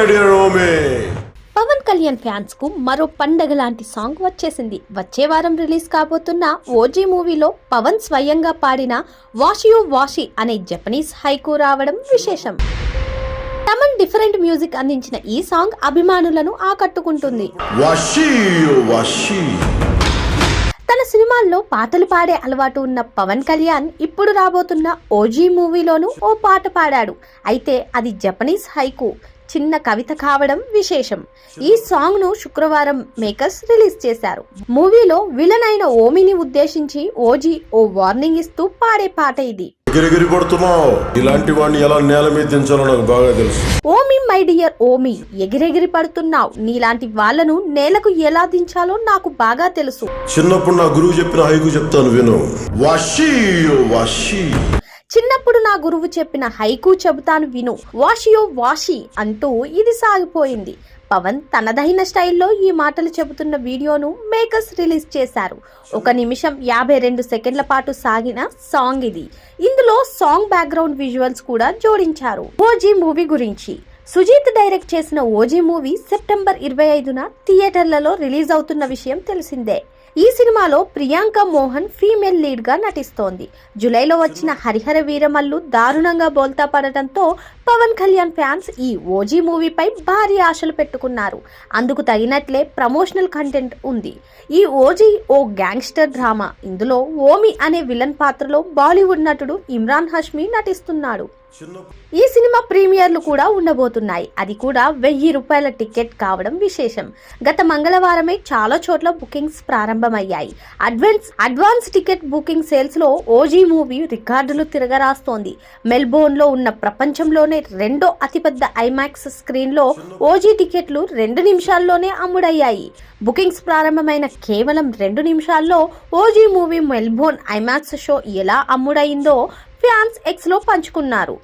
dear Omi. Pawan Kalyan fans కు మరో పండగ లాంటి సాంగ్ వచ్చేసింది. వచ్చే వారం రిలీజ్ కాబోతున్న ఓజీ మూవీలో పవన్ స్వయంగా పాడిన వాషియో వాషి అనే జపనీస్ హైకు రావడం విశేషం. తమన్ డిఫరెంట్ మ్యూజిక్ అందించిన ఈ సాంగ్ అభిమానులను ఆకట్టుకుంటుంది. తన సినిమాల్లో పాటలు పాడే అలవాటు ఉన్న పవన్ కళ్యాణ్ ఇప్పుడు రాబోతున్న ఓజీ మూవీలోనూ ఓ పాట పాడాడు. అయితే అది జపనీస్ హైకు చిన్న కవిత కావడం విశేషం. ఈ సాంగ్ ను శుక్రవారం మేకర్స్ రిలీజ్ చేశారు. మూవీలో విలన్ అయిన ఓమిని ఉద్దేశించి ఓజీ ఓ వార్నింగ్ ఇస్తూ పాడే పాట ఇది. ఇలాంటి వాడిని ఎలా నేల మీద దించాలో నాకు బాగా తెలుసు. ఓమి మై డియర్ ఓమి, ఎగిరెగిరి పడుతున్నావు, నీలాంటి వాళ్లను నేలకు ఎలా దించాలో నాకు బాగా తెలుసు. చిన్నప్పుడు నా గురువు చెప్పిన హైకు చెప్తాను విను. చిన్నప్పుడు నా గురువు చెప్పిన హైకు చెబుతాను విను, వాషియో వాషి అంటూ ఇది సాగిపోయింది. పవన్ తనదైన స్టైల్లో ఈ మాటలు చెబుతున్న వీడియోను మేకర్స్ రిలీజ్ చేశారు. 1 నిమిషం 52 సెకండ్ల పాటు సాగిన సాంగ్ ఇది. ఇందులో సాంగ్ బ్యాక్గ్రౌండ్ విజువల్స్ కూడా జోడించారు. ఓజీ మూవీ గురించి సుజీత్ డైరెక్ట్ చేసిన ఓజీ మూవీ సెప్టెంబర్ 25న థియేటర్లలో రిలీజ్ అవుతున్న విషయం తెలిసిందే. ఈ సినిమాలో ప్రియాంక మోహన్ ఫీమేల్ లీడ్ గా నటిస్తోంది. జూలైలో వచ్చిన హరిహర వీరమల్లు దారుణంగా బోల్తా పడటంతో పవన్ కళ్యాణ్ ఫ్యాన్స్ ఈ ఓజీ మూవీపై భారీ ఆశలు పెట్టుకున్నారు. అందుకు తగినట్లే ప్రమోషనల్ కంటెంట్ ఉంది. ఈ ఓజీ ఓ గ్యాంగ్స్టర్ డ్రామా. ఇందులో ఓమి అనే విలన్ పాత్రలో బాలీవుడ్ నటుడు ఇమ్రాన్ హష్మీ నటిస్తున్నాడు. ఈ సినిమా ప్రీమియర్లు కూడా ఉండబోతున్నాయి. అది కూడా ₹1000 టికెట్ కావడం విశేషం. గత మంగళవారమే చాలా చోట్ల బుకింగ్స్ ప్రారంభమయ్యాయి. అడ్వాన్స్ టికెట్ బుకింగ్ సేల్స్ లో ఓజీ మూవీ రికార్డులు తిరగరాస్తోంది. మెల్బోర్న్ లో ఉన్న ప్రపంచంలోనే 2వ అతిపెద్ద ఐమాక్స్ స్క్రీన్ లో ఓజీ టికెట్లు 2 నిమిషాల్లోనే అమ్ముడయ్యాయి. బుకింగ్స్ ప్రారంభమైన కేవలం 2 నిమిషాల్లో OG movie Melbourne IMAX show ఎలా అమ్ముడైందో ఫ్యాన్స్ ఎక్స్ లో పంచుకున్నారు.